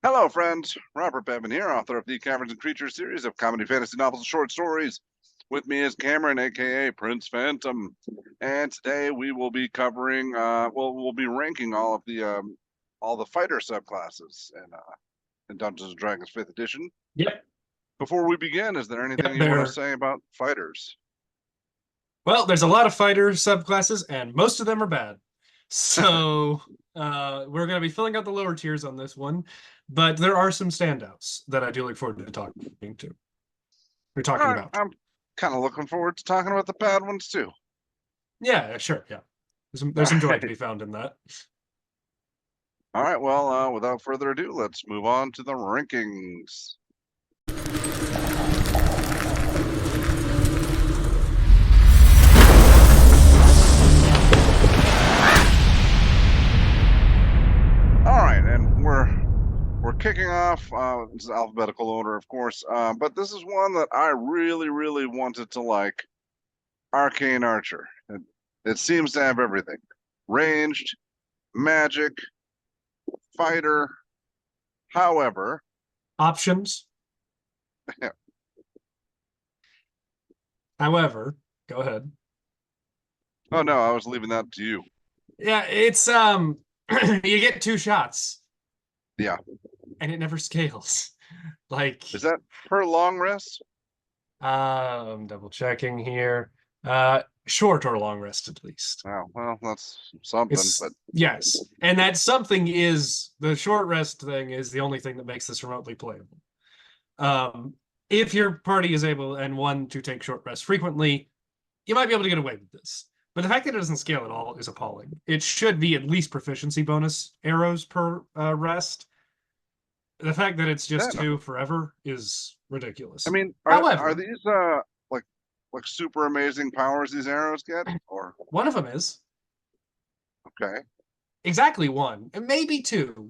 Hello, friends. Robert Bevan here, author of the Caverns Creatures series of comedy, fantasy novels, and short stories. With me is Cameron, aka Prince Phantom, and today we will be covering. We'll be ranking all the fighter subclasses in Dungeons and Dragons Fifth Edition. Yep. Before we begin, is there anything Yep. you want to say about fighters? Well, there's a lot of fighter subclasses, and most of them are bad. So we're going to be filling out the lower tiers on this one, but there are some standouts that I do look forward to talking to. We're All talking right, about. I'm kind of looking forward to talking about the bad ones too. Yeah, sure. Yeah. All There's some joy right. to be found in that. All right. Well, without further ado, let's move on to the rankings. All right, and we're kicking off. It's alphabetical order, of course, but this is one that I really wanted to like. Arcane Archer. It seems to have everything: ranged, magic, fighter. However, Options. However, go ahead. oh no, I was leaving that to you. Yeah, it's you get two shots Yeah, and it never scales. Like is that per long rest? I'm double checking here. Short or long rest at least. Oh well, that's something. But Yes, and that something is the short rest thing is the only thing that makes this remotely playable. Um, if your party is able and one to take short rest frequently, you might be able to get away with this. But the fact that it doesn't scale at all is appalling. It should be at least proficiency bonus arrows per rest. The fact that it's just that, two forever is I ridiculous. mean, are However, these like super amazing powers these arrows get, or one of them is okay? exactly one, and maybe two.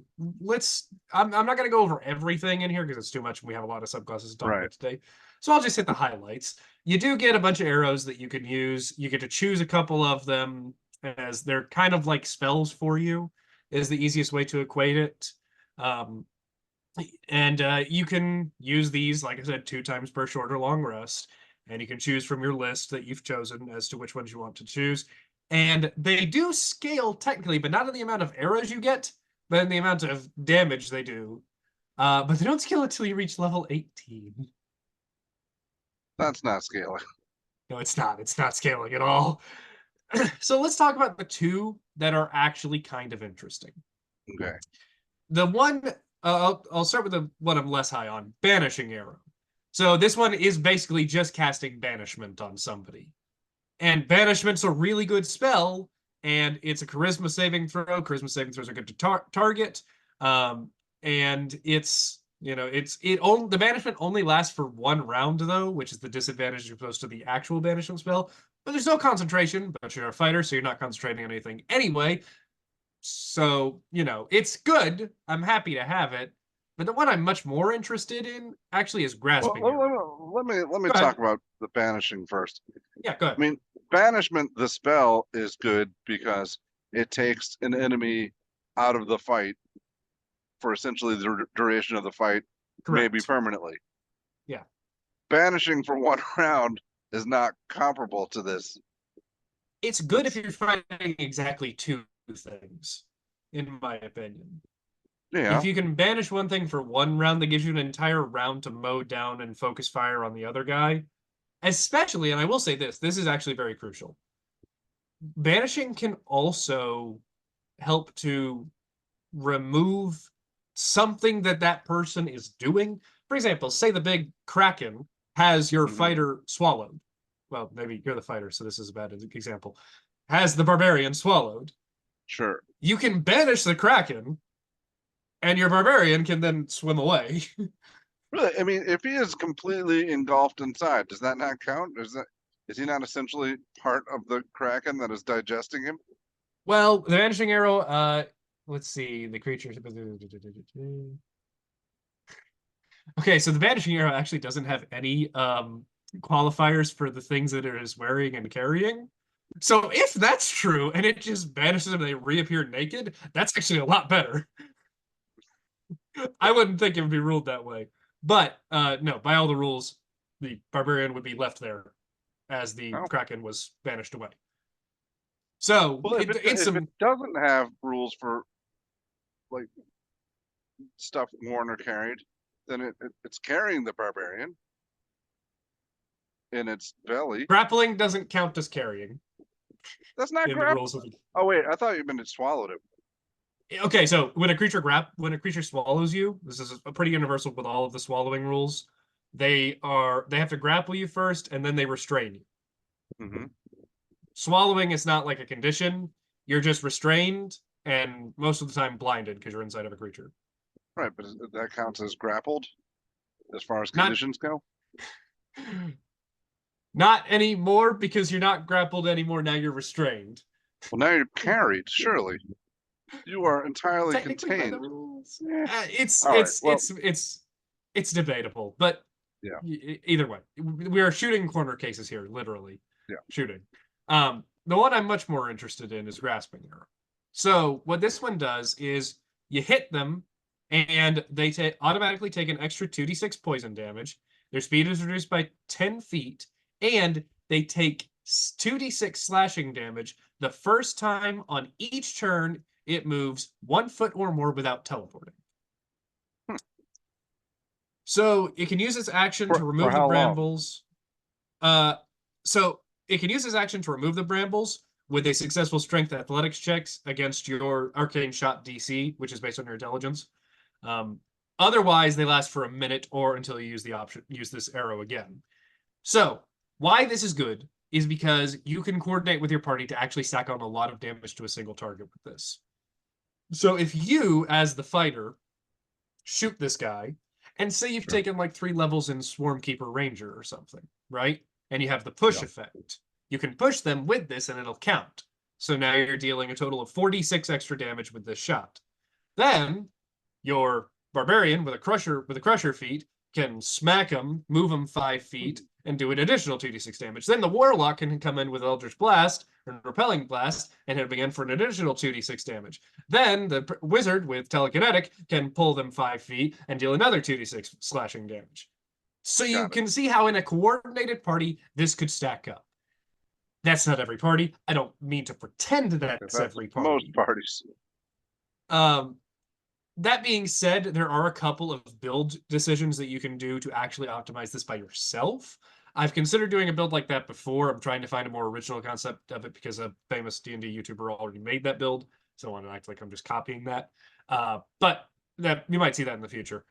I'm not going to go over everything in here because it's too much and we have a lot of subclasses to talk Right. about today. So I'll just hit the highlights. You do get a bunch of arrows that you can use. You get to choose a couple of them as they're kind of like spells for you, is the easiest way to equate it. Um, and you can use these, like I said, 2 times per short or long rest. And you can choose from your list that you've chosen as to which ones you want to choose. And they do scale technically, but not in the amount of arrows you get, but in the amount of damage they do. But they don't scale until you reach level 18. That's not scaling. No, it's not. It's not scaling at all. So let's talk about the two that are actually kind of interesting. Okay. The one I'll start with the one I'm less high on, Banishing Arrow. So this one is basically just casting banishment on somebody. And banishment's a really good spell, and it's a charisma saving throw. Charisma saving throws are good to target. And it's the banishment only lasts for 1 round though, which is the disadvantage as opposed to the actual banishment spell. But there's no concentration, but you're a fighter, so you're not concentrating on anything anyway. So, it's good. I'm happy to have it. But the one I'm much more interested in actually is Well, Grasping Arrow. let me Go talk ahead. about the banishing first. Yeah, go I ahead. mean, banishment, the spell is good because it takes an enemy out of the fight for essentially the duration of the fight, maybe Correct. permanently. Yeah. Banishing for 1 round is not comparable to this. It's good if It's you're fighting exactly two things, in my opinion. yeah, If you can banish one thing for 1 round, that gives you an entire round to mow down and focus fire on the other guy. Especially, and I will say this is actually very crucial. Banishing can also help to remove something that person is doing. For example, say the big Kraken has your mhm, fighter swallowed. Well, maybe you're the fighter, so this is a bad example. Has the barbarian swallowed? sure. You can banish the Kraken, and your barbarian can then swim away. Really, I mean, if he is completely engulfed inside, does that not count? Is he not essentially part of the Kraken that is digesting him? Well, the vanishing arrow, let's see, the creature. Okay, so the vanishing arrow actually doesn't have any qualifiers for the things that it is wearing and carrying. So if that's true and it just vanishes and they reappear naked, that's actually a lot better. I wouldn't think it would be ruled that way. But no, by all the rules, the barbarian would be left there as the Oh. Kraken was banished away. So Well, it's if some it doesn't have rules for like stuff worn or carried, then it's carrying the barbarian in its belly. grappling doesn't count as carrying That's not in the grab. rules of Oh wait, I thought you meant it swallowed it. Okay, so when a creature swallows you, this is a pretty universal with all of the swallowing rules. They have to grapple you first and then they restrain you. Mm-hmm. Swallowing is not like a condition. You're just restrained and most of the time blinded because you're inside of a creature. Right, but that counts as grappled as far as Not conditions go. not anymore because you're not grappled anymore. Now you're restrained. Well, now you're carried. Surely, you are entirely Technically by the contained. rules. All right. Well, It's debatable, but yeah, either way, we are shooting corner cases here, literally. Yeah. Shooting. The one I'm much more interested in is grasping arrow. So what this one does is you hit them, and they automatically take an extra 2d6 poison damage. Their speed is reduced by 10 feet, and they take 2d6 slashing damage the first time on each turn it moves 1 foot or more without teleporting. So it can use its action to remove the how long? brambles. So it can use its action to remove the brambles with a successful strength athletics checks against your arcane shot DC, which is based on your intelligence. Otherwise, they last for a minute or until you use this arrow again. So why this is good is because you can coordinate with your party to actually stack on a lot of damage to a single target with this. So if you, as the fighter, shoot this guy, and say you've taken like 3 levels in Swarmkeeper Ranger or something, right? And you have the push effect. You can push them with this and it'll count. So now you're dealing a total of 46 extra damage with this shot. Then your barbarian with a crusher feat can smack him, move him 5 feet, and do an additional 2d6 damage. Then the warlock can come in with Eldritch Blast or Repelling Blast and hit him again for an additional 2d6 damage. Then the wizard with Telekinetic can pull them 5 feet and deal another 2d6 slashing damage. So you can see how in a coordinated party this could stack up. That's not every party. I don't mean to pretend that's every party. Most parties. That being said, there are a couple of build decisions that you can do to actually optimize this by yourself. I've considered doing a build like that before. I'm trying to find a more original concept of it because a famous D&D YouTuber already made that build, so I want to act like I'm just copying that. But that you might see that in the future.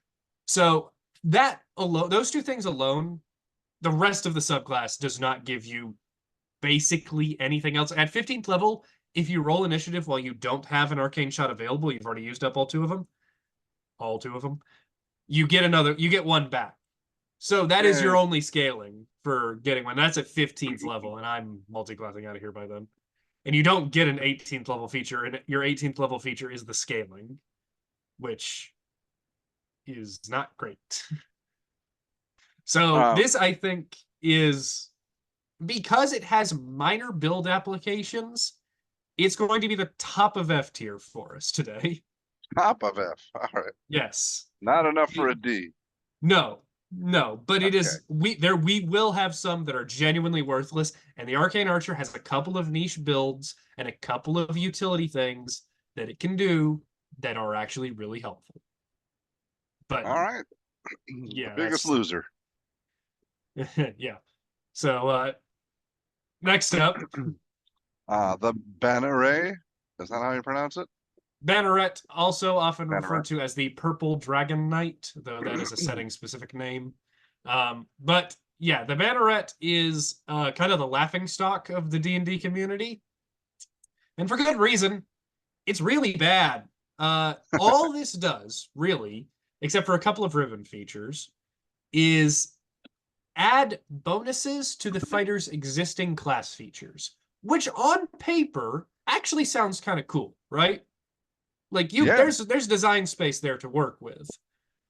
So that alone, those two things alone, the rest of the subclass does not give you basically anything else. At 15th level, if you roll initiative while you don't have an arcane shot available, you've already used up all two of them, you get one back. So that is your only scaling for getting one. That's at 15th level, and I'm multi-classing out of here by then. And you don't get an 18th level feature, and your 18th level feature is the scaling, which is not great. So this, I think, is because it has minor build applications, it's going to be the top of F tier for us today. Top of F. All right. Yes. Not enough for a D. No, but it is we will have some that are genuinely worthless, and the Arcane Archer has a couple of niche builds and a couple of utility things that it can do that are actually really helpful. But all right. Yeah. The biggest loser. Yeah. So next up. The Banneret. Is that how you pronounce it? Banneret, also often referred to as the Purple Dragon Knight, though that is a setting-specific name. But yeah, the Banneret is kind of the laughingstock of the D&D community. And for good reason. It's really bad. All this does, really, except for a couple of ribbon features, is add bonuses to the fighter's existing class features, which on paper actually sounds kind of cool, right? Like there's design space there to work with.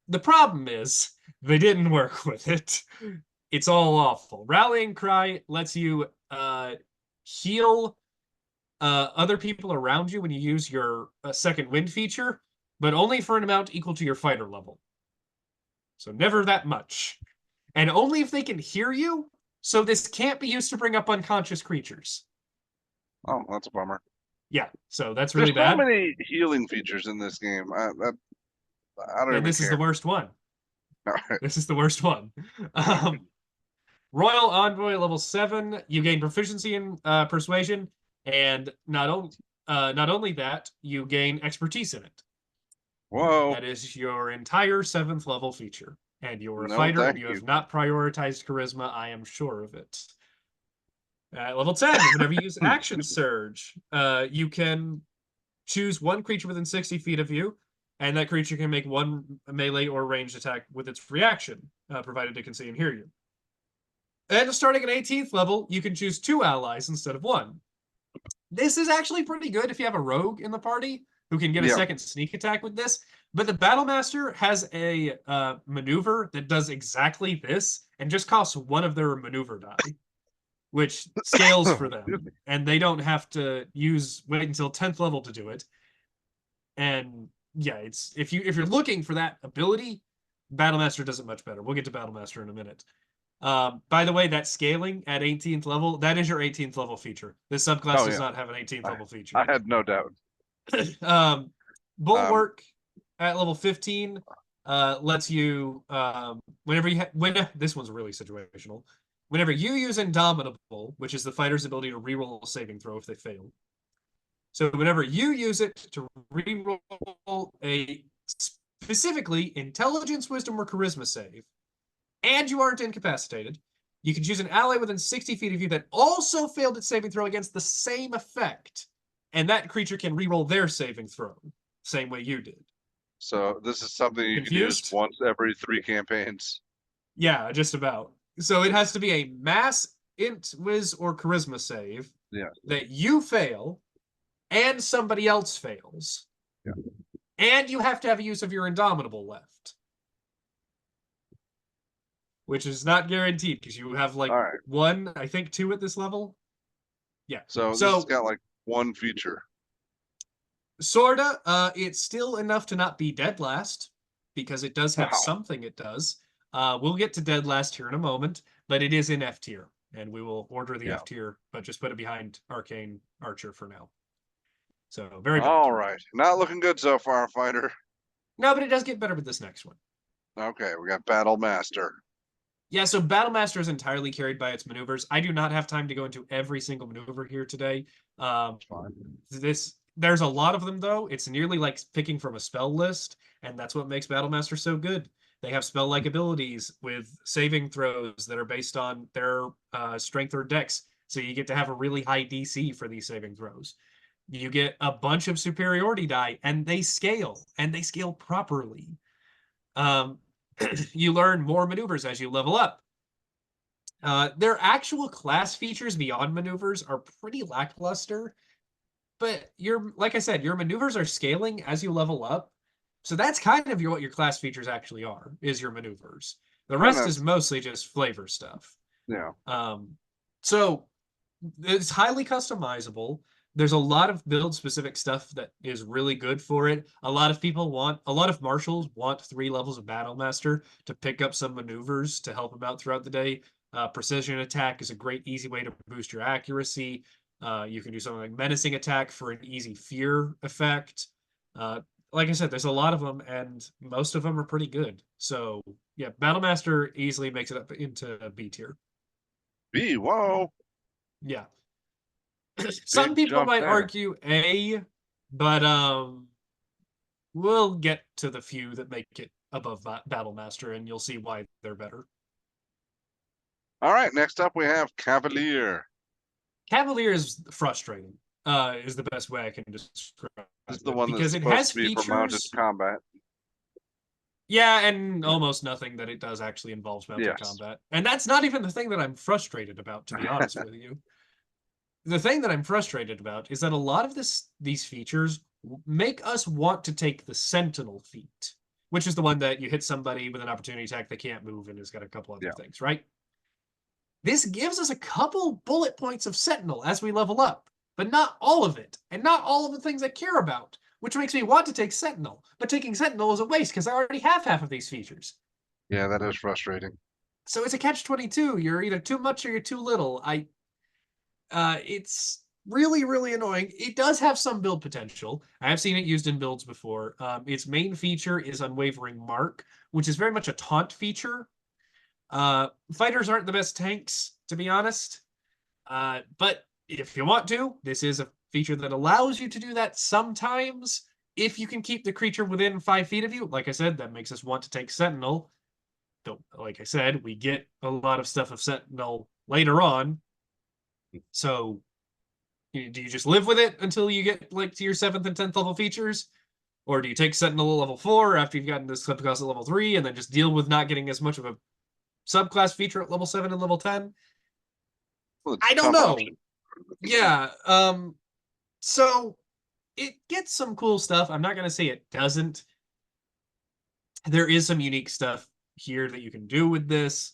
The problem is they didn't work with it. It's all awful. Rallying Cry lets you heal other people around you when you use your second wind feature, but only for an amount equal to your fighter level. So never that much. And only if they can hear you, so this can't be used to bring up unconscious creatures. Oh, that's a bummer. Yeah, so that's There's really so bad. many healing features in this game. I don't And even this is care. the worst one. All right. This is the worst one. Royal Envoy level 7, you gain proficiency in persuasion, and not only that, you gain expertise in it. Whoa. That is your entire 7th level feature. And you're a No, fighter, and thank you you. have not prioritized charisma, I am sure of it. At level 10, whenever you use Action Surge, you can choose one creature within 60 feet of you, and that creature can make one melee or ranged attack with its reaction, provided it can see and hear you. And starting at 18th level, you can choose 2 allies instead of 1. This is actually pretty good if you have a rogue in the party who can get a Yeah. second sneak attack with this. But the Battlemaster has a maneuver that does exactly this and just costs 1 of their maneuver die, which scales for them. And they don't have to wait until 10th level to do it. And yeah, it's if you're looking for that ability, Battlemaster does it much better. We'll get to Battlemaster in a minute. By the way, that scaling at 18th level, that is your 18th level feature. This subclass does not have an 18th level feature. I had no doubt. Bulwark at level 15 lets you this one's really situational. Whenever you use Indomitable, which is the fighter's ability to reroll a saving throw if they fail. So whenever you use it to reroll a specifically intelligence, wisdom, or charisma save, and you aren't incapacitated, you can choose an ally within 60 feet of you that also failed its saving throw against the same effect. And that creature can reroll their saving throw, same way you did. So this is something you can use once every 3 campaigns. Yeah, just about. So it has to be a mass int, wiz, or charisma save that you fail and somebody else fails. Yeah. And you have to have a use of your Indomitable left. Which is not guaranteed because you have like 1, I think 2 at this level. Yeah. So this has got like 1 feature. Sorta. It's still enough to not be dead last because it does have something it does. We'll get to dead last here in a moment, but it is in F tier, and we will order the F tier, but just put it behind Arcane Archer for now. So very bad. All right. Not looking good so far, fighter. No, but it does get better with this next one. Okay, we got Battlemaster. Yeah, so Battlemaster is entirely carried by its maneuvers. I do not have time to go into every single maneuver here today. There's a lot of them, though. It's nearly like picking from a spell list, and that's what makes Battlemaster so good. They have spell-like abilities with saving throws that are based on their strength or dex, so you get to have a really high DC for these saving throws. You get a bunch of superiority die, and they scale properly. You learn more maneuvers as you level up. Their actual class features beyond maneuvers are pretty lackluster, but like I said, your maneuvers are scaling as you level up. So that's kind of what your class features actually are, is your maneuvers. The rest is mostly just flavor stuff. Yeah. So it's highly customizable. There's a lot of build-specific stuff that is really good for it. A lot of marshals want 3 levels of Battlemaster to pick up some maneuvers to help them out throughout the day. Precision attack is a great, easy way to boost your accuracy. You can do something like menacing attack for an easy fear effect. Like I said, there's a lot of them, and most of them are pretty good. So yeah, Battlemaster easily makes it up into B tier. B, whoa. Yeah. Some people might argue A, but we'll get to the few that make it above Battlemaster, and you'll see why they're better. All right, next up we have Cavalier. Cavalier is frustrating, is the best way I can describe it. This is the one because that's it has supposed to be features for mounted combat. Yeah, and almost nothing that it does actually involves mounted combat. And that's not even the thing that I'm frustrated about, to be honest with you. The thing that I'm frustrated about is that a lot of these features make us want to take the Sentinel feat, which is the one that you hit somebody with an opportunity attack, they can't move, and has got a couple other things, right? This gives us a couple bullet points of Sentinel as we level up, but not all of it, and not all of the things I care about. which makes me want to take Sentinel. But taking Sentinel is a waste because I already have half of these features. Yeah, that is frustrating. So it's a catch-22. You're either too much or you're too little. It's really, really annoying. It does have some build potential. I have seen it used in builds before. Its main feature is Unwavering Mark, which is very much a taunt feature. Fighters aren't the best tanks, to be honest. But if you want to, this is a feature that allows you to do that sometimes. If you can keep the creature within 5 feet of you, like I said, that makes us want to take Sentinel. Like I said, we get a lot of stuff of Sentinel later on. So do you just live with it until you get like to your 7th and 10th level features? Or do you take Sentinel at level 4 after you've gotten this subclass at level 3 and then just deal with not getting as much of a subclass feature at level 7 and level 10? Well, I don't know. option. Yeah. So it gets some cool stuff. I'm not gonna say it doesn't. There is some unique stuff here that you can do with this.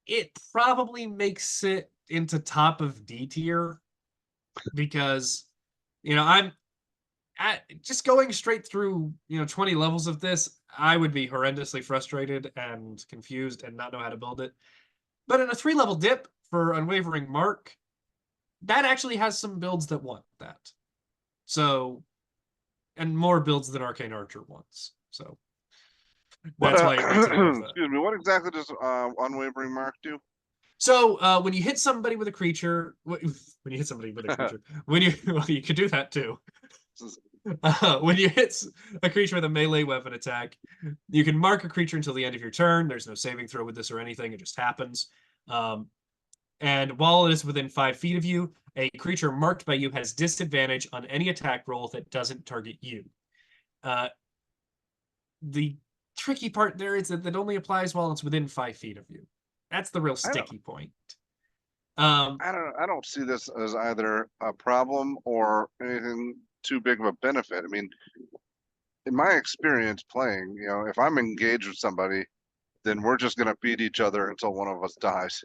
It probably makes it into top of D tier because I'm just going straight through 20 levels of this. I would be horrendously frustrated and confused and not know how to build it. But in a 3-level dip for Unwavering Mark, that actually has some builds that want that. So, and more builds than Arcane Archer wants. So that's why it makes it above that. Excuse me. What exactly does Unwavering Mark do? So when you hit somebody with a creature, when you hit somebody with a creature, you could do that too. When you hit a creature with a melee weapon attack, you can mark a creature until the end of your turn. There's no saving throw with this or anything. It just happens. And while it is within 5 feet of you, a creature marked by you has disadvantage on any attack roll that doesn't target you. The tricky part there is that only applies while it's within 5 feet of you. That's the real sticky point. I don't see this as either a problem or anything too big of a benefit. I mean, in my experience playing, if I'm engaged with somebody, then we're just going to beat each other until one of us dies.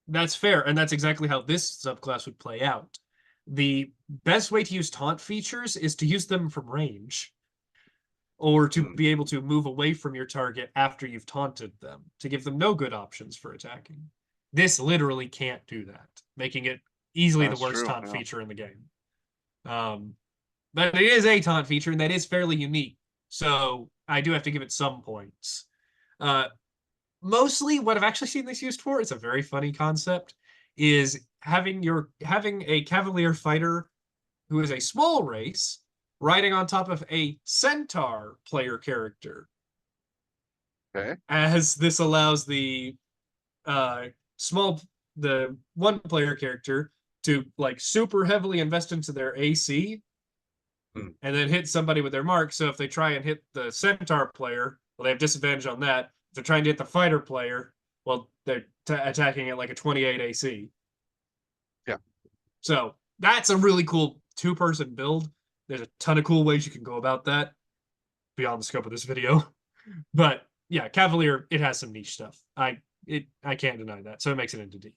That's fair, and that's exactly how this subclass would play out. The best way to use taunt features is to use them from range, or to be able to move away from your target after you've taunted them, to give them no good options for attacking. This literally can't do that, making it easily the worst taunt feature in the game. But it is a taunt feature, and that is fairly unique, so I do have to give it some points. Mostly what I've actually seen this used for, it's a very funny concept, is having a Cavalier fighter who is a small race riding on top of a centaur player character. Okay. As this allows the one player character to like super heavily invest into their AC and then hit somebody with their mark. So if they try and hit the centaur player, well, they have disadvantage on that. If they're trying to hit the fighter player, well, they're attacking at like a 28 AC. Yeah. So that's a really cool 2-person build. There's a ton of cool ways you can go about that beyond the scope of this video. But yeah, Cavalier, it has some niche stuff. I can't deny that. So it makes it into D.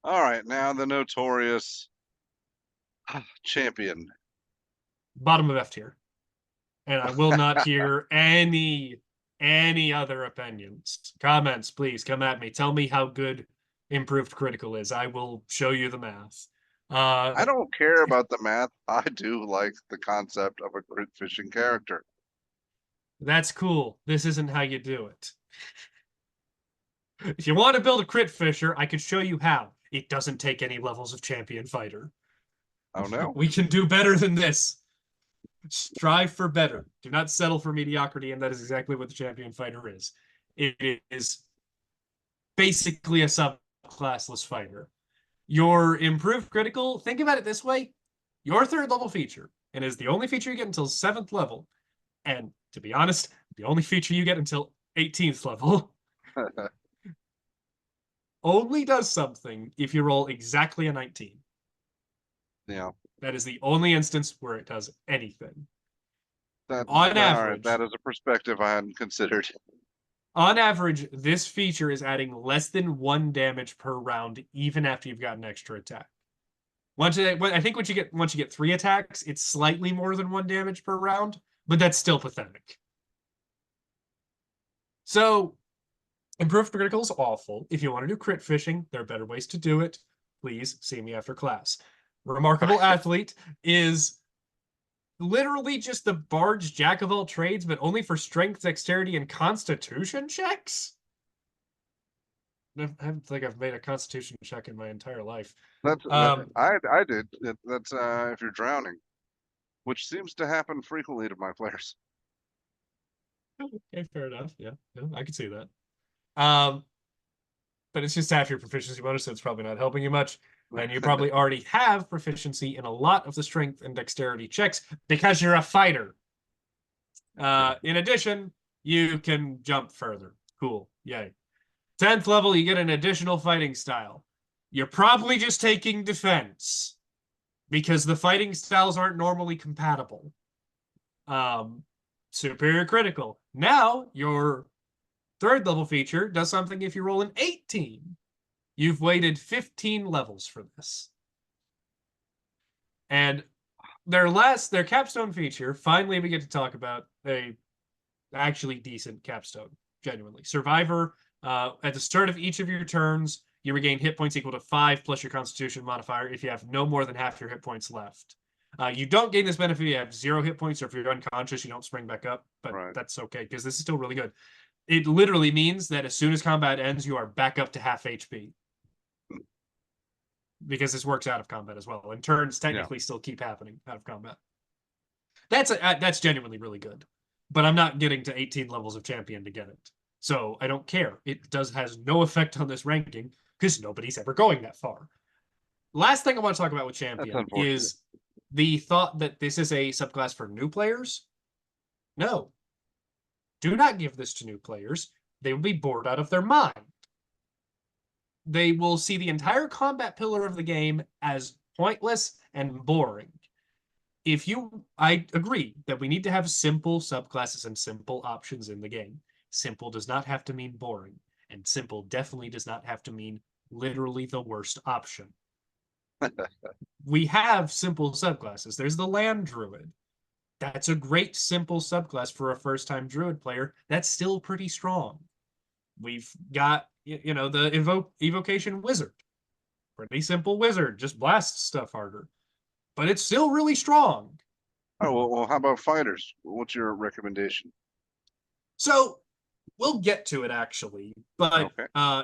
All right, now the notorious champion. Bottom of F tier. And I will not hear any other opinions. Comments, please come at me. Tell me how good improved critical is. I will show you the math. I don't care about the math. I do like the concept of a crit fishing character. That's cool. This isn't how you do it. If you want to build a crit fisher, I could show you how. It doesn't take any levels of champion fighter. Oh no. We can do better than this. Strive for better. Do not settle for mediocrity, and that is exactly what the champion fighter is. It is basically a subclassless fighter. Your improved critical, think about it this way. Your 3rd level feature, and is the only feature you get until 7th level. And to be honest, the only feature you get until 18th level. Only does something if you roll exactly a 19. Yeah. That is the only instance where it does anything. On average, that is a perspective I hadn't considered. On average, this feature is adding less than 1 damage per round, even after you've got an extra attack. I think once you get 3 attacks, it's slightly more than 1 damage per round, but that's still pathetic. So improved critical is awful. If you want to do crit fishing, there are better ways to do it. Please see me after class. Remarkable Athlete is literally just the Bard's jack of all trades, but only for strength, dexterity, and constitution checks. I don't think I've made a constitution check in my entire life. I did. That's if you're drowning, which seems to happen frequently to my players. Okay, fair enough. Yeah, I can see that. But it's just half your proficiency bonus, so it's probably not helping you much. And you probably already have proficiency in a lot of the strength and dexterity checks because you're a fighter. In addition, you can jump further. Cool. Yay. 10th level, you get an additional fighting style. You're probably just taking defense because the fighting styles aren't normally compatible. Superior critical. Now, your 3rd level feature does something if you roll an 18. You've waited 15 levels for this. And their capstone feature, finally we get to talk about a actually decent capstone, genuinely. Survivor, at the start of each of your turns, you regain hit points equal to 5 plus your constitution modifier if you have no more than half your hit points left. You don't gain this benefit if you have 0 hit points, or if you're unconscious, you don't spring back up, but that's okay, because this is still really good. It literally means that as soon as combat ends, you are back up to half HP. Because this works out of combat as well, and turns technically still keep happening out of combat. That's genuinely really good, but I'm not getting to 18 levels of champion to get it, so I don't care. It has no effect on this ranking because nobody's ever going that far. Last thing I want to talk about with champion is the thought that this is a subclass for new players. No, do not give this to new players. They will be bored out of their mind. They will see the entire combat pillar of the game as pointless and boring. I agree that we need to have simple subclasses and simple options in the game. Simple does not have to mean boring, and simple definitely does not have to mean literally the worst option. We have simple subclasses. There's the Land Druid. That's a great simple subclass for a first-time Druid player. That's still pretty strong. We've got, the Evocation Wizard. Pretty simple wizard, just blasts stuff harder. But it's still really strong. Oh, well, how about fighters? What's your recommendation? So, we'll get to it, actually. But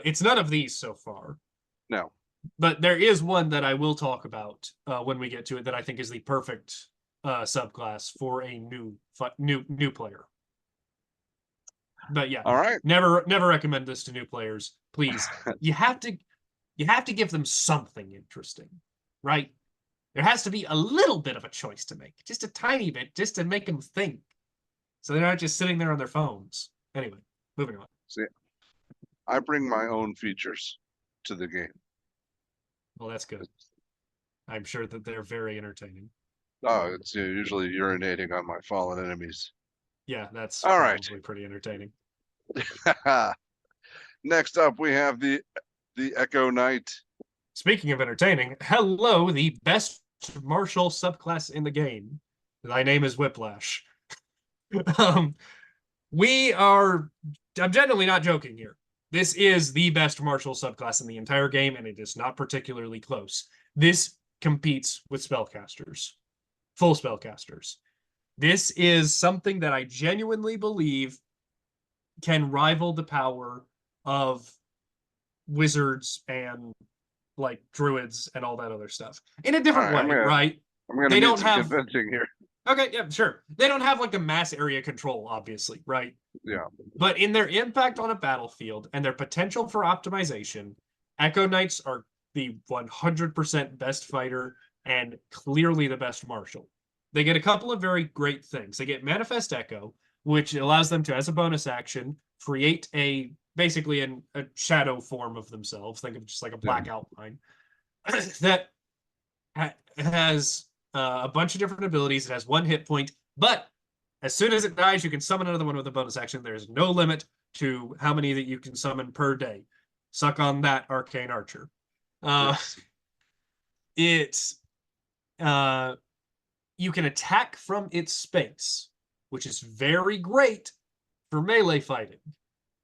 it's none of these so far. No. But there is one that I will talk about when we get to it that I think is the perfect subclass for a new player. But yeah, all right. Never recommend this to new players. Please, you have to give them something interesting, right? There has to be a little bit of a choice to make, just a tiny bit, just to make them think, so they're not just sitting there on their phones. Anyway, moving on. See, I bring my own features to the game. Well, that's good. I'm sure that they're very entertaining. Oh, it's usually urinating on my fallen enemies. Yeah, that's all right. Probably pretty entertaining. Next up, we have the Echo Knight. Speaking of entertaining, hello, the best martial subclass in the game. Thy name is Whiplash. I'm genuinely not joking here. This is the best martial subclass in the entire game, and it is not particularly close. This competes with spellcasters, full spellcasters. This is something that I genuinely believe can rival the power of wizards and like druids and all that other stuff in a different way, right? They don't have convincing here. Okay, yeah, sure. They don't have like the mass area control, obviously, right? Yeah. But in their impact on a battlefield and their potential for optimization, Echo Knights are the 100% best fighter and clearly the best martial. They get a couple of very great things. They get Manifest Echo, which allows them to, as a bonus action, create basically a shadow form of themselves. Think of just like a black outline that has a bunch of different abilities. It has 1 hit point, but as soon as it dies, you can summon another one with a bonus action. There's no limit to how many that you can summon per day. Suck on that, Arcane Archer. Yes. It you can attack from its space, which is very great for melee fighting.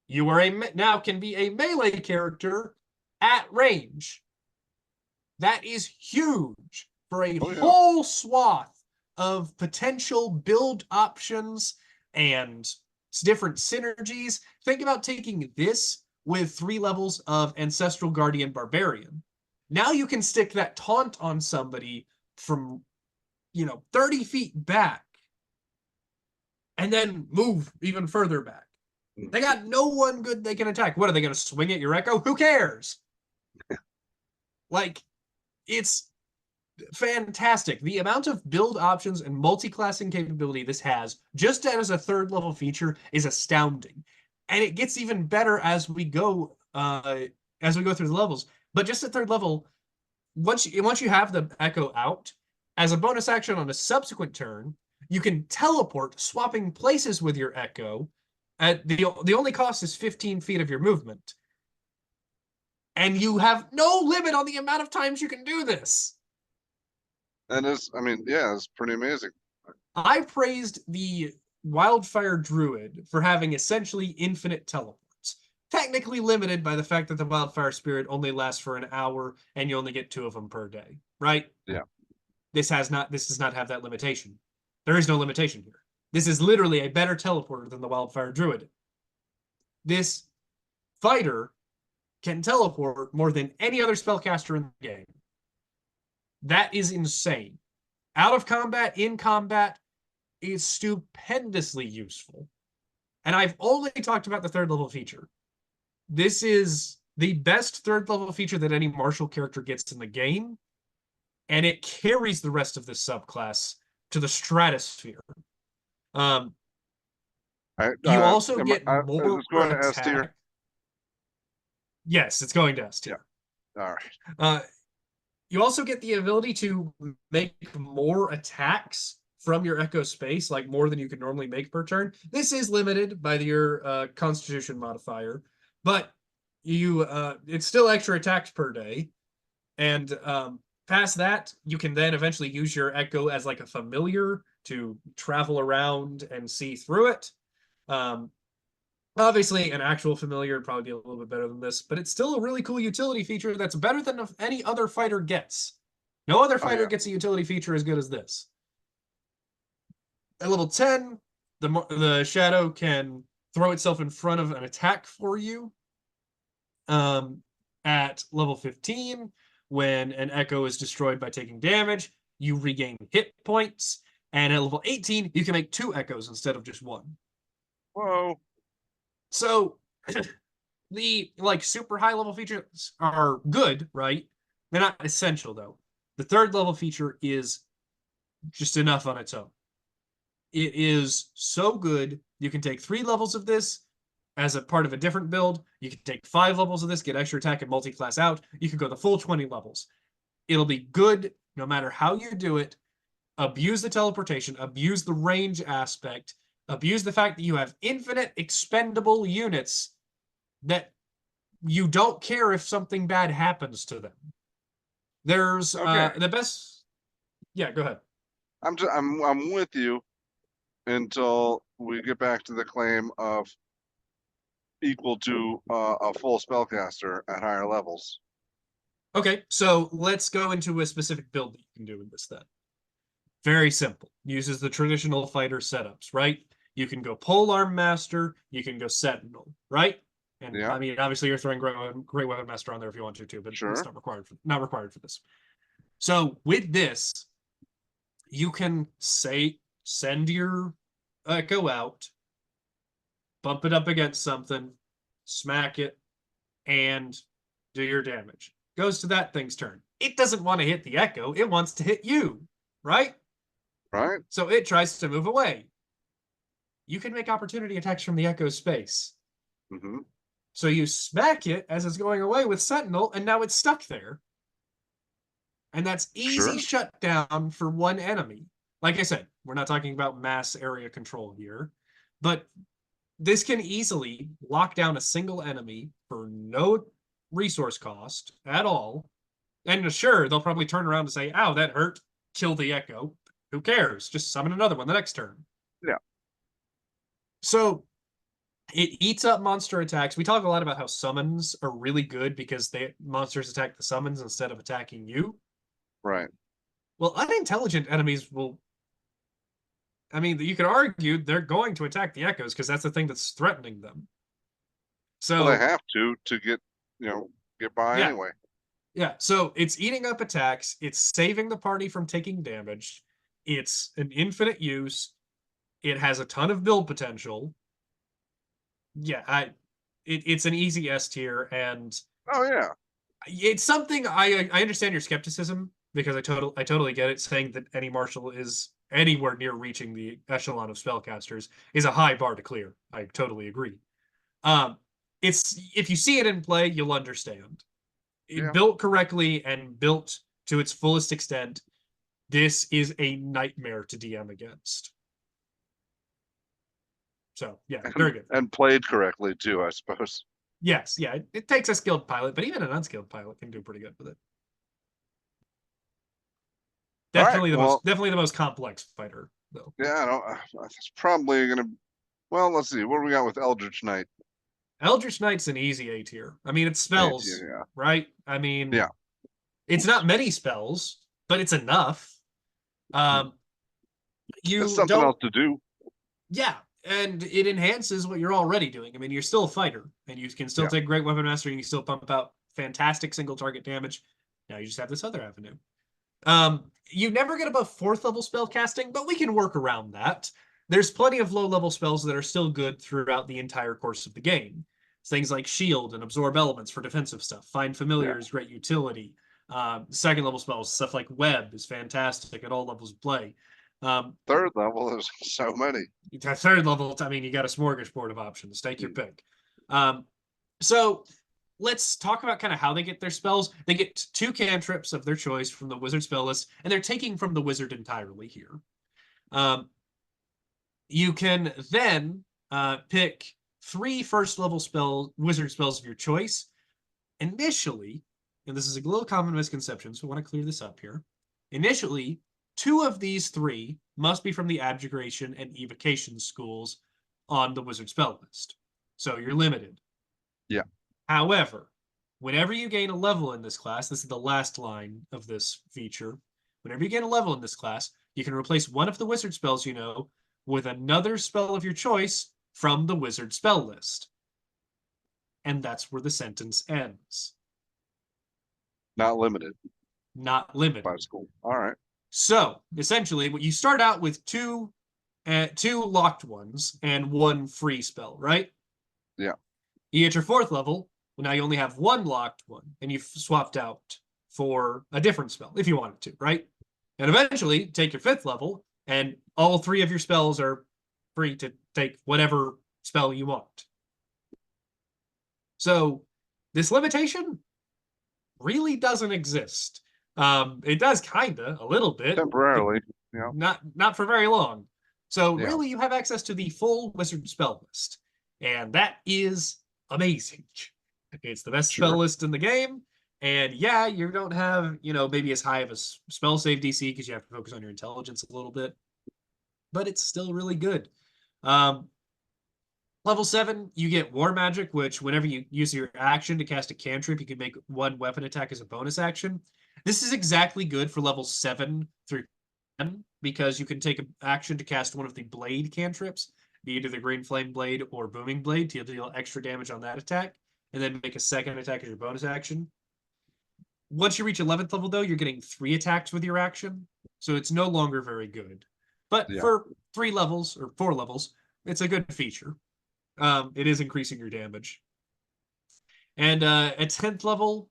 You are now can be a melee character at range. That is huge for a whole swath of potential build options and different synergies. Think about taking this with 3 levels of Ancestral Guardian Barbarian. Now you can stick that taunt on somebody from, 30 feet back and then move even further back. They got no one good they can attack. What, are they going to swing at your Echo? Who cares? Like, it's fantastic. The amount of build options and multi-classing capability this has, just as a 3rd level feature, is astounding. And it gets even better as we go through the levels. But just at 3rd level, once you have the Echo out, as a bonus action on a subsequent turn, you can teleport, swapping places with your Echo. At the only cost is 15 feet of your movement. And you have no limit on the amount of times you can do this. And it's pretty amazing. I praised the Wildfire Druid for having essentially infinite teleports. Technically limited by the fact that the Wildfire Spirit only lasts for an hour and you only get 2 of them per day, right? Yeah. This does not have that limitation. There is no limitation here. This is literally a better teleporter than the Wildfire Druid. This fighter can teleport more than any other spellcaster in the game. That is insane. Out of combat, in combat, is stupendously useful. And I've only talked about the 3rd level feature. This is the best 3rd level feature that any martial character gets in the game, and it carries the rest of this subclass to the stratosphere. You also get more attack. Yes, it's going to S tier. Yeah. All right. You also get the ability to make more attacks from your Echo space, like more than you can normally make per turn. This is limited by your Constitution modifier, but it's still extra attacks per day. And past that, you can then eventually use your Echo as like a familiar to travel around and see through it. Obviously, an actual familiar would probably be a little bit better than this, but it's still a really cool utility feature that's better than any other fighter gets. No other fighter gets a utility feature as good as this. At level 10, the Shadow can throw itself in front of an attack for you. At level 15, when an Echo is destroyed by taking damage, you regain hit points. And at level 18, you can make 2 Echoes instead of just 1. Whoa. So the super high level features are good, right? They're not essential though. The 3rd level feature is just enough on its own. It is so good. You can take 3 levels of this as a part of a different build. You can take 5 levels of this, get extra attack and multi-class out. You can go the full 20 levels. It'll be good no matter how you do it. Abuse the teleportation, abuse the range aspect, abuse the fact that you have infinite expendable units that you don't care if something bad happens to them. There's the best. Yeah, go ahead. I'm with you until we get back to the claim of equal to a full spellcaster at higher levels. Okay, so let's go into a specific build that you can do with this then. Very simple. Uses the traditional fighter setups, right? You can go Polearm Master, you can go Sentinel, right? And yeah. I mean, obviously you're throwing Great Weapon Master on there if you want to too, but sure. It's not required for this. So with this, you can send your Echo out, bump it up against something, smack it, and do your damage. Goes to that thing's turn. It doesn't want to hit the Echo, it wants to hit you, right? Right. So it tries to move away. You can make opportunity attacks from the Echo space. Mm-hmm. So you smack it as it's going away with Sentinel, and now it's stuck there. And that's easy shutdown for one enemy. Like I said, we're not talking about mass area control here, but this can easily lock down a single enemy for no resource cost at all. And sure, they'll probably turn around and say, ow, that hurt. kill the echo. Who cares? Just summon another one the next turn. Yeah. So it eats up monster attacks. We talk a lot about how summons are really good because monsters attack the summons instead of attacking you. Right. Well, unintelligent enemies will. I mean, you could argue they're going to attack the echoes because that's the thing that's threatening them. So Well, they have to get by yeah, anyway. yeah. So it's eating up attacks. It's saving the party from taking damage. It's an infinite use. It has a ton of build potential. Yeah, it's an easy S tier, and Oh yeah. it's something I understand your skepticism because I totally get it. Saying that any marshal is anywhere near reaching the echelon of spellcasters is a high bar to clear. I totally agree. It's if you see it in play, you'll understand. Yeah. Built correctly and built to its fullest extent, this is a nightmare to DM against. So yeah, very good. And played correctly too, I suppose. Yes, yeah, it takes a skilled pilot, but even an unskilled pilot can do pretty good with it. All right. Definitely the most complex fighter, though. Yeah, I don't, it's probably gonna. Well, let's see. What do we got with Eldritch Knight? Eldritch Knight's an easy A tier. I mean, it's spells, Yeah. right? I mean, Yeah. It's not many spells, but it's enough. You It's something don't. else to do. Yeah, and it enhances what you're already doing. I mean, you're still a fighter, and you can still take Great Weapon Mastery, and you still pump out fantastic single target damage. Now you just have this other avenue. You never get above 4th level spell casting, but we can work around that. There's plenty of low level spells that are still good throughout the entire course of the game. Things like Shield and Absorb Elements for defensive stuff. Find Familiar is great utility. 2nd level spells, stuff like Web is fantastic at all levels of play. 3rd level, there's so many. 3rd level, I mean, you got a smorgasbord of options. Take your pick. So let's talk about kind of how they get their spells. They get 2 cantrips of their choice from the wizard spell list, and they're taking from the wizard entirely here. You can then pick 3 1st level wizard spells of your choice. Initially, and this is a little common misconception, so I want to clear this up here. Initially, 2 of these 3 must be from the Abjuration and Evocation schools on the wizard spell list. So you're limited. Yeah. However, whenever you gain a level in this class, this is the last line of this feature. Whenever you gain a level in this class, you can replace one of the wizard spells you know with another spell of your choice from the wizard spell list. And that's where the sentence ends. Not limited. Not limited. By school. All right. So essentially, what you start out with two locked ones and 1 free spell, right? Yeah. You get your 4th level. Well, now you only have 1 locked one, and you've swapped out for a different spell if you wanted to, right? And eventually, take your 5th level, and all 3 of your spells are free to take whatever spell you want. So this limitation really doesn't exist. It does kinda, a little bit. Temporarily. Not for very long. So really you have access to the full wizard spell list. And that is amazing. It's the best spell list in the game. And yeah, you don't have, maybe as high of a spell save DC because you have to focus on your intelligence a little bit. But it's still really good. Level 7, you get War Magic, which whenever you use your action to cast a cantrip, you can make 1 weapon attack as a bonus action. This is exactly good for levels 7 through 10 because you can take an action to cast one of the blade cantrips, be either the Green Flame Blade or Booming Blade to deal extra damage on that attack, and then make a 2nd attack as your bonus action. Once you reach 11th level, though, you're getting 3 attacks with your action, so it's no longer very good. But for 3 levels, or 4 levels, it's a good feature. It is increasing your damage. And at 10th level,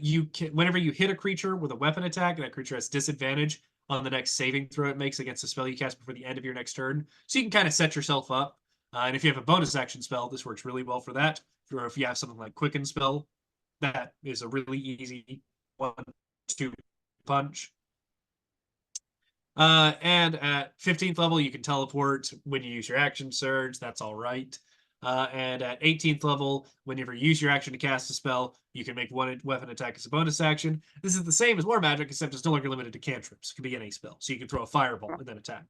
you can, whenever you hit a creature with a weapon attack, that creature has disadvantage on the next saving throw it makes against a spell you cast before the end of your next turn. So you can kind of set yourself up. And if you have a bonus action spell, this works really well for that. Or if you have something like Quicken Spell, that is a really easy 1-2 punch. And at 15th level, you can teleport when you use your action surge. That's all right. And at 18th level, whenever you use your action to cast a spell, you can make one weapon attack as a bonus action. This is the same as War Magic, except it's no longer limited to cantrips. It can be any spell. So you can throw a fireball and then attack.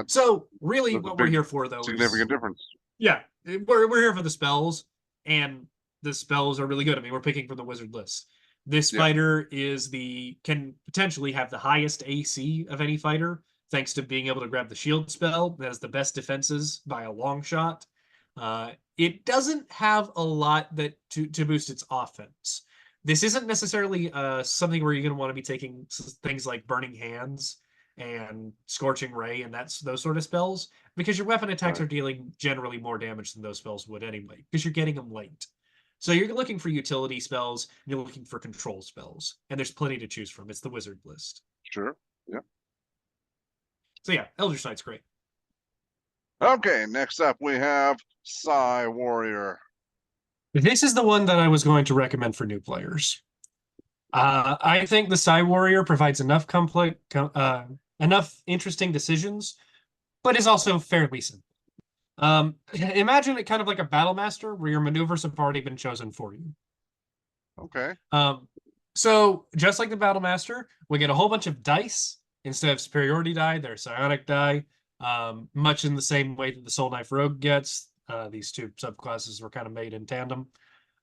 So really what we're here for, though, significant difference. Yeah, we're here for the spells, and the spells are really good. I mean, we're picking from the wizard list. This fighter can potentially have the highest AC of any fighter, thanks to being able to grab the shield spell. That has the best defenses by a long shot. It doesn't have a lot to boost its offense. This isn't necessarily something where you're going to want to be taking things like Burning Hands and Scorching Ray and those sort of spells, because your weapon attacks are dealing generally more damage than those spells would anyway, because you're getting them late. So you're looking for utility spells, and you're looking for control spells, and there's plenty to choose from. It's the wizard list. Sure. Yeah. So yeah, Eldritch Knight's great. Okay, next up we have Psi Warrior. This is the one that I was going to recommend for new players. I think the Psi Warrior provides enough enough interesting decisions, but is also fairly simple. Imagine it kind of like a battle master where your maneuvers have already been chosen for you. Okay. So just like the battle master, we get a whole bunch of dice instead of superiority die. They're psionic die, much in the same way that the Soul Knife Rogue gets. These two subclasses were kind of made in tandem.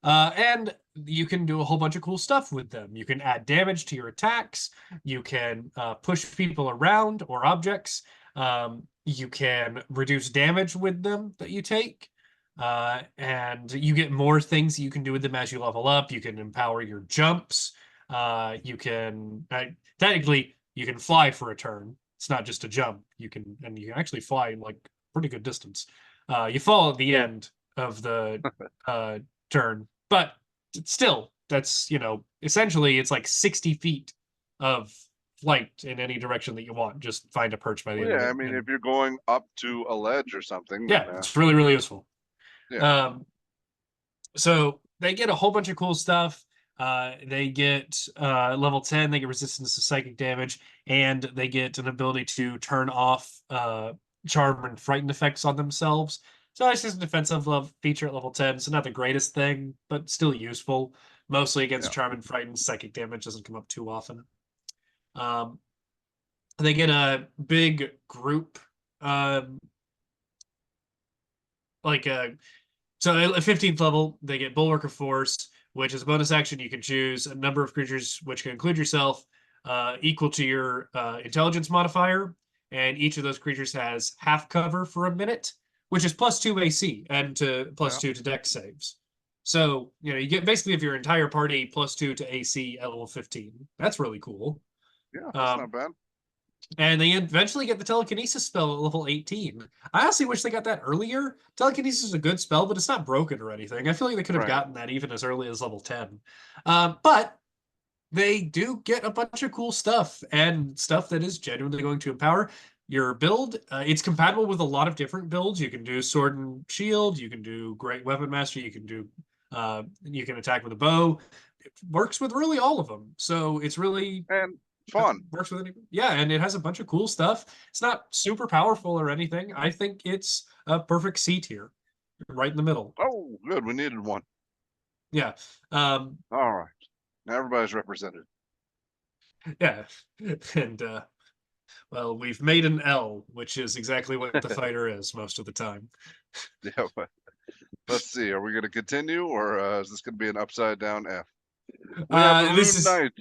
And you can do a whole bunch of cool stuff with them. You can add damage to your attacks. You can push people around or objects. You can reduce damage with them that you take. And you get more things you can do with them as you level up. You can empower your jumps. You can technically you can fly for a turn. It's not just a jump. You can actually fly like pretty good distance. You fall at the end of the turn, but still, that's essentially it's like 60 feet of flight in any direction that you want. Just find a perch by the end of it. Yeah, I mean, if you're going up to a ledge or something. Yeah, it's really, really useful. Yeah. So they get a whole bunch of cool stuff. They get level 10, they get resistance to psychic damage, and they get an ability to turn off charm and frighten effects on themselves. So it's just a defensive feature at level 10. So not the greatest thing, but still useful. Mostly against charm and frighten. Psychic damage doesn't come up too often. They get a big group, so at 15th level, they get Bulwark of Force, which is a bonus action. You can choose a number of creatures, which can include yourself, equal to your intelligence modifier. And each of those creatures has half cover for a minute, which is +2 AC and +2 to Dex saves. So, you get basically if your entire party +2 to AC at level 15. That's really cool. Yeah, that's not bad. And they eventually get the telekinesis spell at level 18. I honestly wish they got that earlier. Telekinesis is a good spell, but it's not broken or anything. I feel like they could have gotten that even as early as level 10. But they do get a bunch of cool stuff and stuff that is genuinely going to empower your build. It's compatible with a lot of different builds. You can do sword and shield. You can do great weapon master. You can attack with a bow. It works with really all of them. So it's really fun. Works with anything. Yeah, and it has a bunch of cool stuff. It's not super powerful or anything. I think it's a perfect C tier, right in the middle. Oh, good. We needed one. Yeah. All right. Now everybody's represented. Yeah, and well, we've made an L, which is exactly what the fighter is most of the time. Yeah, but let's see. Are we going to continue, or is this going to be an upside down F? We have the Rune Knight.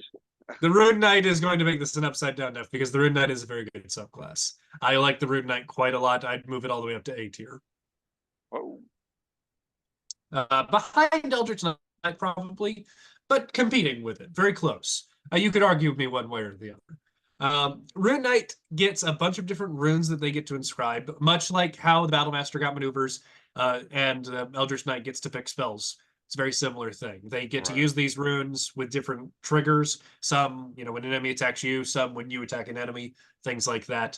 The Rune Knight is going to make this an upside down F because the Rune Knight is a very good subclass. I like the Rune Knight quite a lot. I'd move it all the way up to A tier. Oh. Behind Eldritch Knight probably, but competing with it. Very close. You could argue with me one way or the other. Rune Knight gets a bunch of different runes that they get to inscribe, much like how the Battle Master got maneuvers, and Eldritch Knight gets to pick spells. It's a very similar thing. They get to use these runes with different triggers. Some, when an enemy attacks you, some when you attack an enemy, things like that.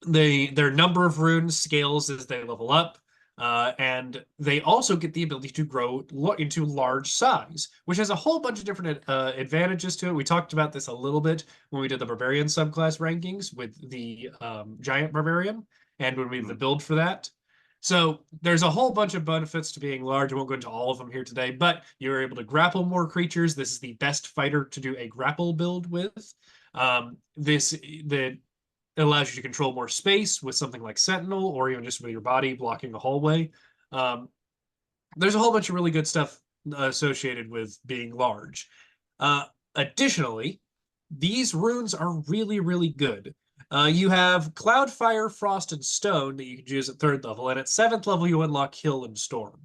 Their number of runes scales as they level up. And they also get the ability to grow into large size, which has a whole bunch of different advantages to it. We talked about this a little bit when we did the Barbarian subclass rankings with the Giant Barbarian, and when we did the build for that. So there's a whole bunch of benefits to being large. I won't go into all of them here today, but you're able to grapple more creatures. This is the best fighter to do a grapple build with. This that allows you to control more space with something like Sentinel, or even just with your body blocking a hallway. There's a whole bunch of really good stuff associated with being large. Additionally, these runes are really, really good. You have Cloud, Fire, Frost, and Stone that you can use at 3rd level, and at 7th level you unlock Hill and Storm.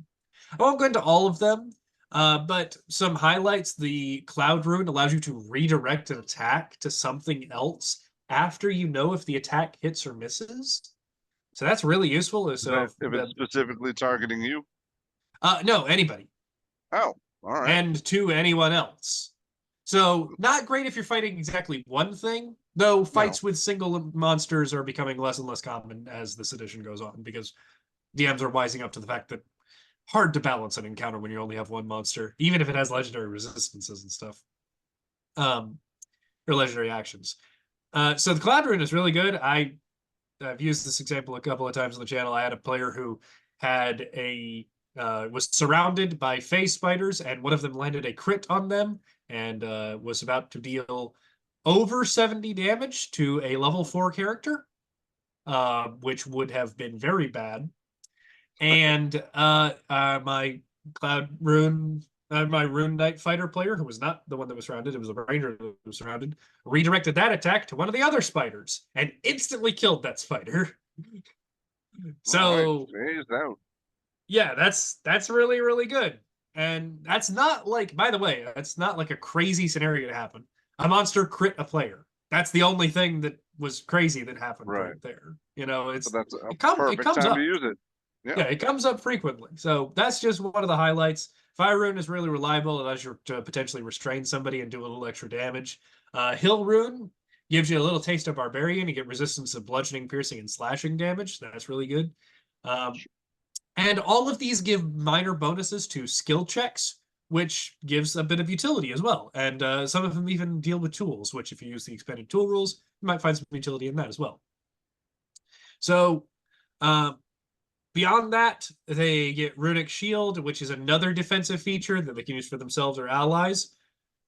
I won't go into all of them, but some highlights. The Cloud rune allows you to redirect an attack to something else after you know if the attack hits or misses. So that's really useful. So if it's specifically targeting you? No, anybody. Oh, all right. And to anyone else. So not great if you're fighting exactly one thing, though fights with single monsters are becoming less and less common as this edition goes on, because DMs are wising up to the fact that hard to balance an encounter when you only have one monster, even if it has legendary resistances and stuff. Or legendary actions. So the Cloud Rune is really good. I've used this example a couple of times on the channel. I had a player who had was surrounded by phase spiders, and one of them landed a crit on them and was about to deal over 70 damage to a level 4 character, which would have been very bad. And my Rune Knight fighter player, who was not the one that was surrounded, it was a ranger that was surrounded, redirected that attack to one of the other spiders and instantly killed that spider. So, yeah, that's really, really good. And that's not like, by the way, that's not like a crazy scenario to happen. A monster crit a player. That's the only thing that was crazy that happened right there. You know, so that's a perfect time up. to use it. Yeah, it comes up frequently. So that's just one of the highlights. Fire Rune is really reliable. It allows you to potentially restrain somebody and do a little extra damage. Hill Rune gives you a little taste of Barbarian. You get resistance to bludgeoning, piercing, and slashing damage. That's really good. And all of these give minor bonuses to skill checks, which gives a bit of utility as well. And some of them even deal with tools, which if you use the expanded tool rules, you might find some utility in that as well. So beyond that, they get Runic Shield, which is another defensive feature that they can use for themselves or allies.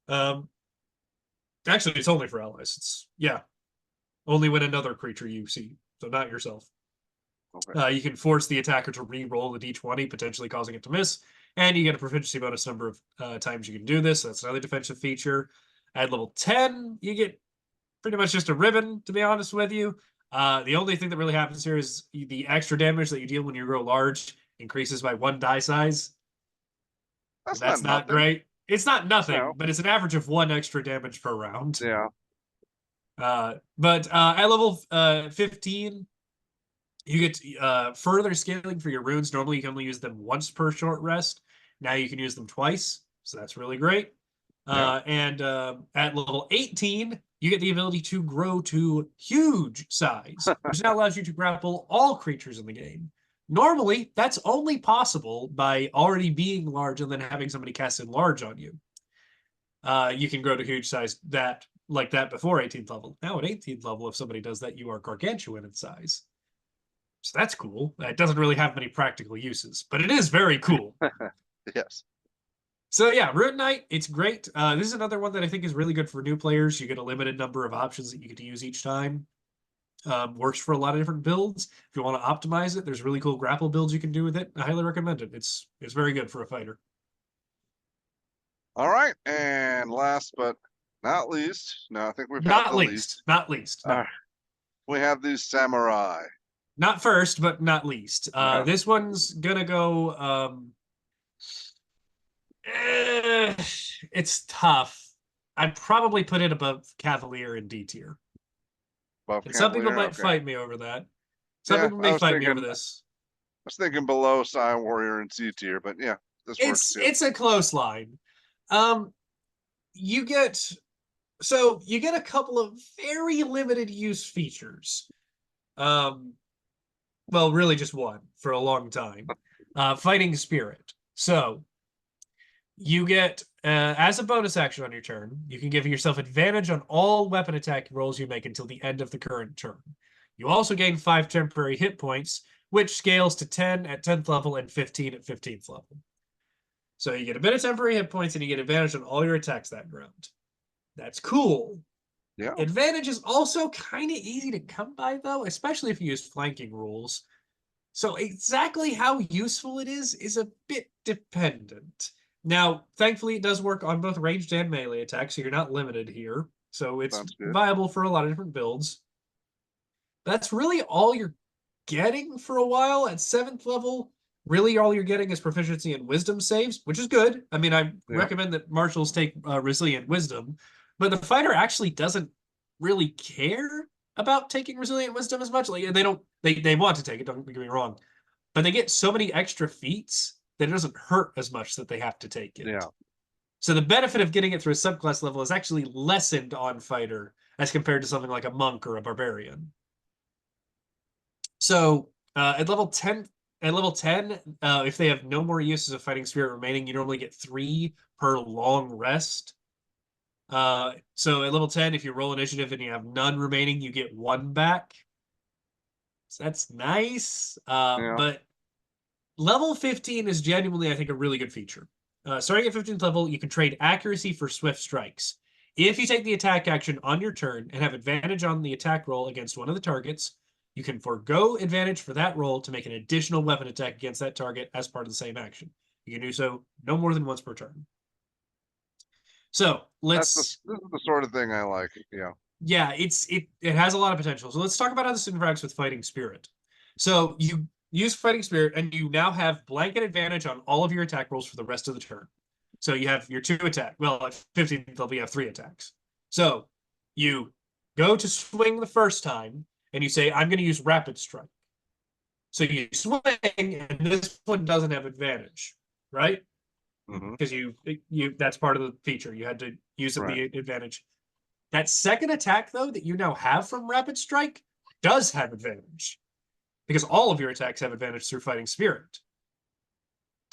Actually, it's only for allies. It's, only when another creature you see, so not yourself. Okay. You can force the attacker to re-roll the d20, potentially causing it to miss, and you get a proficiency bonus number of times you can do this. So that's another defensive feature. At level 10, you get pretty much just a ribbon, to be honest with you. The only thing that really happens here is the extra damage that you deal when you grow large increases by 1 die size. That's not great. It's not nothing, but it's an average of 1 extra damage per round. Yeah. But at level 15, you get further scaling for your runes. Normally, you can only use them once per short rest. Now you can use them twice, so that's really great. And at level 18, you get the ability to grow to huge size, which now allows you to grapple all creatures in the game. Normally, that's only possible by already being large and then having somebody cast Enlarge on you. You can grow to huge size like that before 18th level. Now at 18th level, if somebody does that, you are gargantuan in size. So that's cool. It doesn't really have many practical uses, but it is very cool. Yes. So yeah, Rune Knight, it's great. This is another one that I think is really good for new players. You get a limited number of options that you get to use each time. Works for a lot of different builds. If you want to optimize it, there's really cool grapple builds you can do with it. I highly recommend it. It's very good for a fighter. All right, and last but not least, no, I think we've not least. No. We have these samurai. Not first, but not least. This one's gonna go. It's tough. I'd probably put it above Cavalier in D tier. And some people might fight me over that. Some people may fight me over this. I was thinking below Psi Warrior in C tier, but yeah, this works too. It's a close line. You get a couple of very limited use features. Well, really just one for a long time. Fighting Spirit. So you get, as a bonus action on your turn, you can give yourself advantage on all weapon attack rolls you make until the end of the current turn. You also gain 5 temporary hit points, which scales to 10 at 10th level and 15 at 15th level. So you get a bit of temporary hit points and you get advantage on all your attacks that round. That's cool. Yeah. Advantage is also kind of easy to come by, though, especially if you use flanking rules. So exactly how useful it is a bit dependent. Now, thankfully, it does work on both ranged and melee attacks, so you're not limited here. So it's viable for a lot of different builds. That's really all you're getting for a while at 7th level. Really, all you're getting is proficiency in wisdom saves, which is good. I mean, I recommend that marshals take resilient wisdom, but the fighter actually doesn't really care about taking resilient wisdom as much. Like they want to take it, don't get me wrong, but they get so many extra feats that it doesn't hurt as much that they have to take it. Yeah. So the benefit of getting it through a subclass level is actually lessened on fighter as compared to something like a monk or a barbarian. So at level 10, if they have no more uses of Fighting Spirit remaining, you normally get 3 per long rest. So at level 10, if you roll initiative and you have none remaining, you get 1 back. So that's nice. But level 15 is genuinely, I think, a really good feature. Starting at 15th level, you can trade accuracy for swift strikes. If you take the attack action on your turn and have advantage on the attack roll against one of the targets, you can forego advantage for that roll to make an additional weapon attack against that target as part of the same action. You can do so no more than once per turn. So this is the sort of thing I like. Yeah. Yeah, it has a lot of potential. So let's talk about how this interacts with Fighting Spirit. So you use Fighting Spirit, and you now have blanket advantage on all of your attack rolls for the rest of the turn. So you have your 2 attack. Well, at 15th level, you have 3 attacks. So you go to swing the first time, and you say, I'm going to use Rapid Strike. So you swing, and this one doesn't have advantage, right? Because that's part of the feature. You had to use the advantage. That second attack, though, that you now have from Rapid Strike does have advantage. Because all of your attacks have advantage through Fighting Spirit.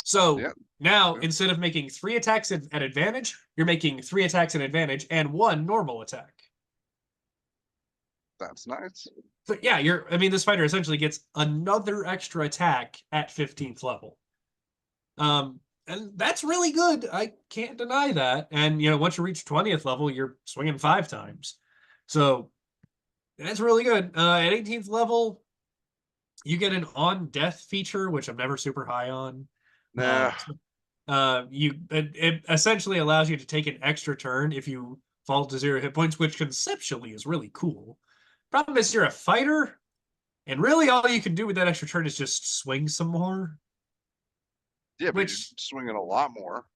So now, instead of making 3 attacks at advantage, you're making 3 attacks at advantage and 1 normal attack. That's nice. So yeah, this fighter essentially gets another extra attack at 15th level. And that's really good. I can't deny that. And, once you reach 20th level, you're swinging 5 times. So that's really good. At 18th level, you get an on-death feature, which I'm never super high on. It essentially allows you to take an extra turn if you fall to 0 hit points, which conceptually is really cool. Problem is you're a fighter, and really all you can do with that extra turn is just swing some more. Yeah, but you're swinging a lot more.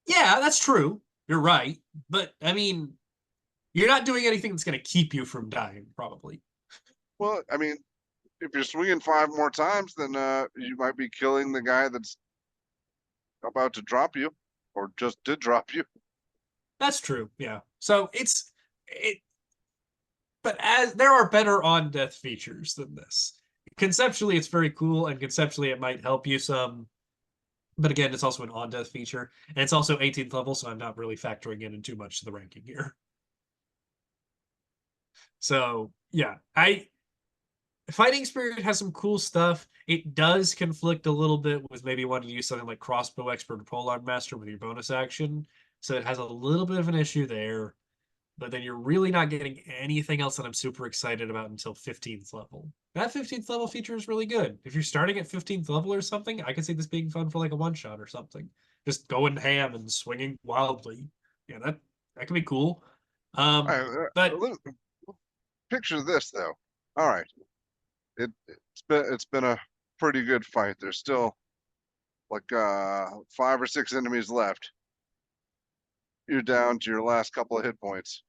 Yeah, that's true. You're right. But, I mean, you're not doing anything that's going to keep you from dying, probably. Well, I mean, if you're swinging 5 more times, then you might be killing the guy that's about to drop you, or just did drop you. That's true, yeah. So but as there are better on-death features than this. Conceptually, it's very cool, and conceptually, it might help you some. But again, it's also an on-death feature, and it's also 18th level, so I'm not really factoring in too much to the ranking here. So, yeah, Fighting Spirit has some cool stuff. It does conflict a little bit with maybe wanting to use something like Crossbow Expert or Polearm Master with your bonus action, so it has a little bit of an issue there. But then you're really not getting anything else that I'm super excited about until 15th level. That 15th level feature is really good. If you're starting at 15th level or something, I can see this being fun for like a one-shot or something. Just going ham and swinging wildly. Yeah, that can be cool. But picture this, though. All right. It's been a pretty good fight. There's still like 5 or 6 enemies left. You're down to your last couple of hit points.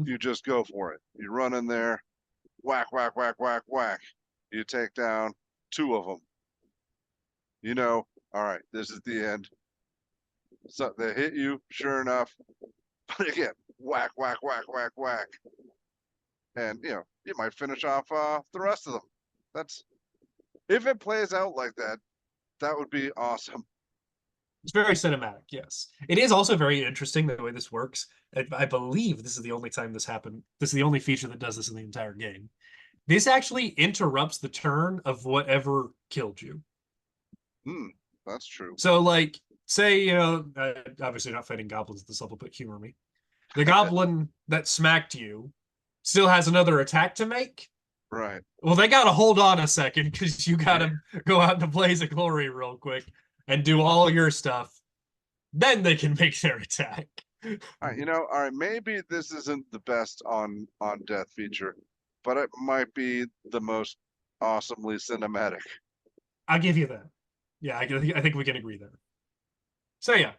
You just go for it. You run in there, whack, whack, whack, whack, whack. You take down 2 of them. All right, this is the end. So they hit you, sure enough. But again, whack, whack, whack, whack, whack. And, you might finish off the rest of them. If it plays out like that, that would be awesome. It's very cinematic, yes. It is also very interesting the way this works. I believe this is the only time this happened. This is the only feature that does this in the entire game. This actually interrupts the turn of whatever killed you. Hmm, that's true. So, like, say, obviously not fighting goblins at this level, but humor me. The goblin that smacked you still has another attack to make. Right. Well, they got to hold on a second because you got to go out into Blaze of Glory real quick and do all your stuff. Then they can make their attack. All right, all right, maybe this isn't the best on death feature, but it might be the most awesomely cinematic. I'll give you that. Yeah, I think we can agree there. So yeah,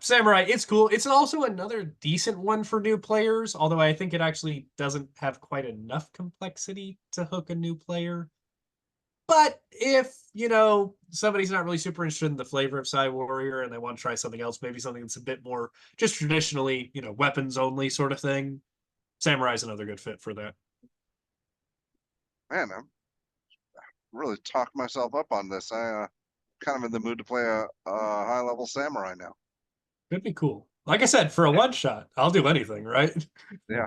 Samurai, it's cool. It's also another decent one for new players, although I think it actually doesn't have quite enough complexity to hook a new player. But if, somebody's not really super interested in the flavor of Psi Warrior and they want to try something else, maybe something that's a bit more just traditionally, weapons only sort of thing, Samurai's another good fit for that. Man, I'm really talked myself up on this. I kind of in the mood to play a high level samurai now. Could be cool. Like I said, for a one shot, I'll do anything, right? Yeah.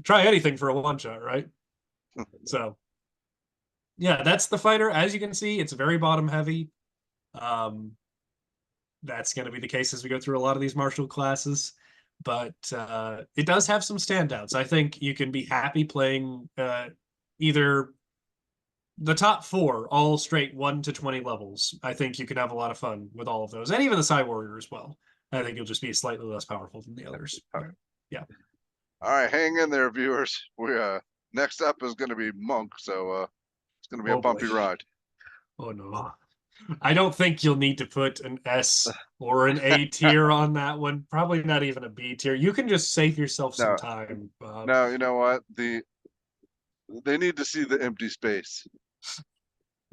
Try anything for a one shot, right? So yeah, that's the fighter. As you can see, it's very bottom heavy. That's going to be the case as we go through a lot of these martial classes, but it does have some standouts. I think you can be happy playing either the top four, all straight 1 to 20 levels. I think you can have a lot of fun with all of those, and even the Psi Warrior as well. I think you'll just be slightly less powerful than the others. Yeah. All right, hang in there, viewers. We next up is going to be Monk, so it's going to be a bumpy ride. Oh no. I don't think you'll need to put an S or an A tier on that one. Probably not even a B tier. You can just save yourself some time. No, you know what? They need to see the empty space.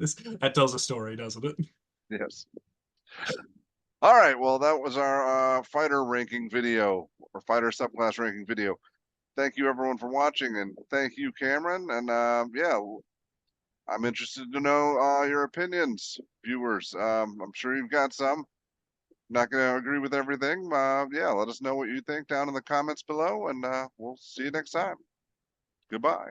That tells a story, doesn't it? Yes. All right. Well, that was our fighter ranking video or fighter subclass ranking video. Thank you everyone for watching, and thank you, Cameron. And yeah, I'm interested to know your opinions, viewers. I'm sure you've got some. Not going to agree with everything. Yeah, let us know what you think down in the comments below, and we'll see you next time. Goodbye.